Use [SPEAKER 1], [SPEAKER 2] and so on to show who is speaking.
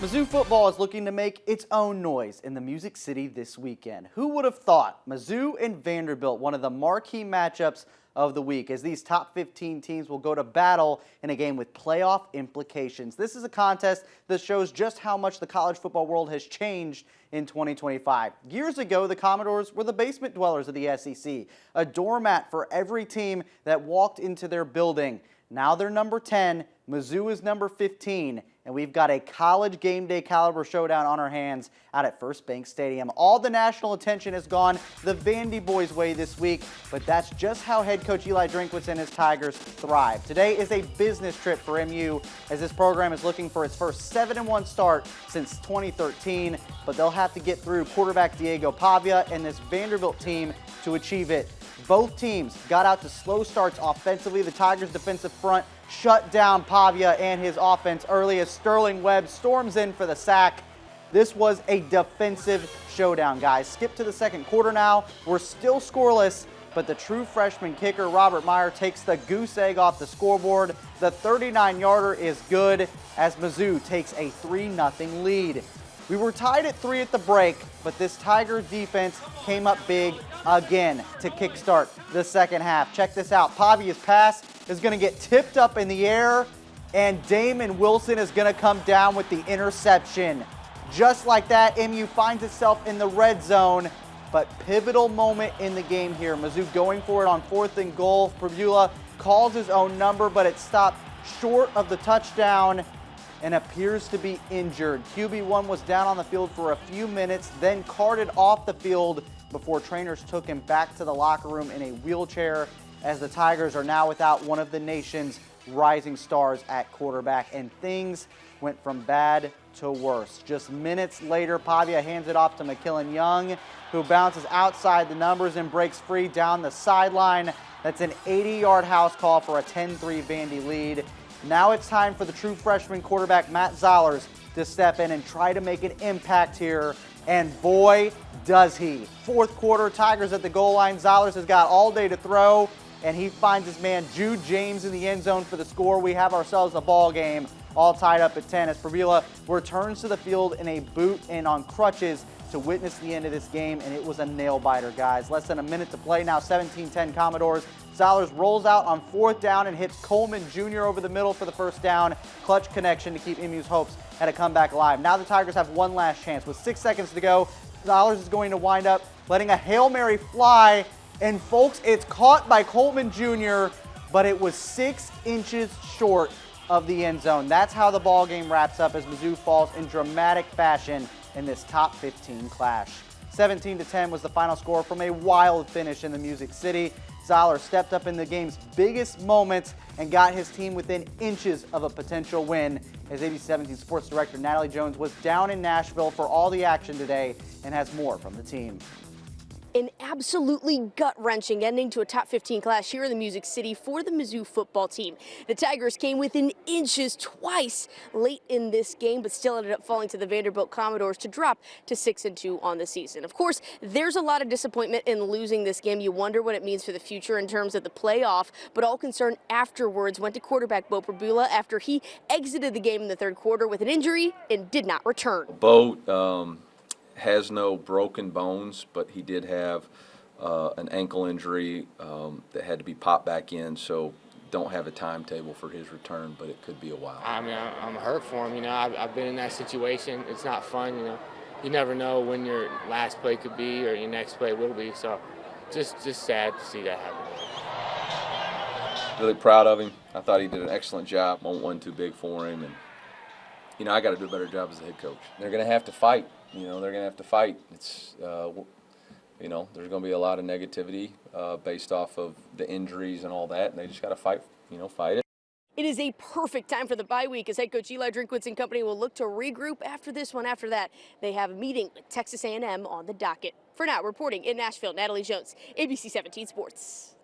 [SPEAKER 1] Mizzou football is looking to make its own noise in the Music City this weekend. Who would have thought Mizzou and Vanderbilt, one of the marquee matchups of the week, as these top 15 teams will go to battle in a game with playoff implications. This is a contest that shows just how much the college football world has changed in 2025. Years ago, the Commodores were the basement dwellers of the SEC, a doormat for every team that walked into their building. Now they're number 10, Mizzou is number 15, and we've got a college game day caliber showdown on our hands out at First Bank Stadium. All the national attention has gone the Vandy boys' way this week, but that's just how head coach Eli Drinkwitz and his Tigers thrive. Today is a business trip for MU as this program is looking for its first 7-1 start since 2013, but they'll have to get through quarterback Diego Pavia and this Vanderbilt team to achieve it. Both teams got out to slow starts offensively. The Tigers' defensive front shut down Pavia and his offense early as Sterling Webb storms in for the sack. This was a defensive showdown, guys. Skip to the second quarter now. We're still scoreless, but the true freshman kicker, Robert Meyer, takes the goose egg off the scoreboard. The 39-yarder is good as Mizzou takes a 3-0 lead. We were tied at 3 at the break, but this Tigers defense came up big again to kickstart the second half. Check this out. Pavia's pass is going to get tipped up in the air, and Damon Wilson is going to come down with the interception. Just like that, MU finds itself in the red zone, but pivotal moment in the game here. Mizzou going for it on 4th and goal. Pribula calls his own number, but it stopped short of the touchdown and appears to be injured. QB1 was down on the field for a few minutes, then carted off the field before trainers took him back to the locker room in a wheelchair, as the Tigers are now without one of the nation's rising stars at quarterback, and things went from bad to worse. Just minutes later, Pavia hands it off to McKillen Young, who bounces outside the numbers and breaks free down the sideline. That's an 80-yard house call for a 10-3 Vandy lead. Now it's time for the true freshman quarterback, Matt Zollers, to step in and try to make an impact here, and boy, does he. Fourth quarter, Tigers at the goal line. Zollers has got all day to throw, and he finds his man Jude James in the end zone for the score. We have ourselves a ball game, all tied up at 10 as Pribula returns to the field in a boot and on crutches to witness the end of this game, and it was a nail-biter, guys. Less than a minute to play now, 17-10 Commodores. Zollers rolls out on 4th down and hits Coleman Jr. over the middle for the first down. Clutch connection to keep MU's hopes at a comeback alive. Now the Tigers have one last chance. With 6 seconds to go, Zollers is going to wind up letting a Hail Mary fly, and folks, it's caught by Coleman Jr., but it was 6 inches short of the end zone. That's how the ball game wraps up as Mizzou falls in dramatic fashion in this top 15 clash. 17-10 was the final score from a wild finish in the Music City. Zoller stepped up in the game's biggest moments and got his team within inches of a potential win, as ABC 17 Sports Director Natalie Jones was down in Nashville for all the action today and has more from the team.
[SPEAKER 2] An absolutely gut-wrenching ending to a top 15 clash here in the Music City for the Mizzou football team. The Tigers came within inches twice late in this game, but still ended up falling to the Vanderbilt Commodores to drop to 6-2 on the season. Of course, there's a lot of disappointment in losing this game. You wonder what it means for the future in terms of the playoff, but all concern afterwards went to quarterback Bo Pribula after he exited the game in the third quarter with an injury and did not return.
[SPEAKER 3] Bo has no broken bones, but he did have an ankle injury that had to be popped back in, so don't have a timetable for his return, but it could be a while.
[SPEAKER 4] I mean, I'm hurt for him. You know, I've been in that situation. It's not fun. You know, you never know when your last play could be or your next play will be. So, just sad to see that happen.
[SPEAKER 3] Really proud of him. I thought he did an excellent job. Wasn't too big for him, and you know, I got to do a better job as a head coach. They're going to have to fight. You know, they're going to have to fight. It's, you know, there's going to be a lot of negativity based off of the injuries and all that, and they just got to fight, you know, fight it.
[SPEAKER 2] It is a perfect time for the bye week as head coach Eli Drinkwitz and company will look to regroup after this one. After that, they have a meeting with Texas A&M on the docket. For now, reporting in Nashville, Natalie Jones, ABC 17 Sports.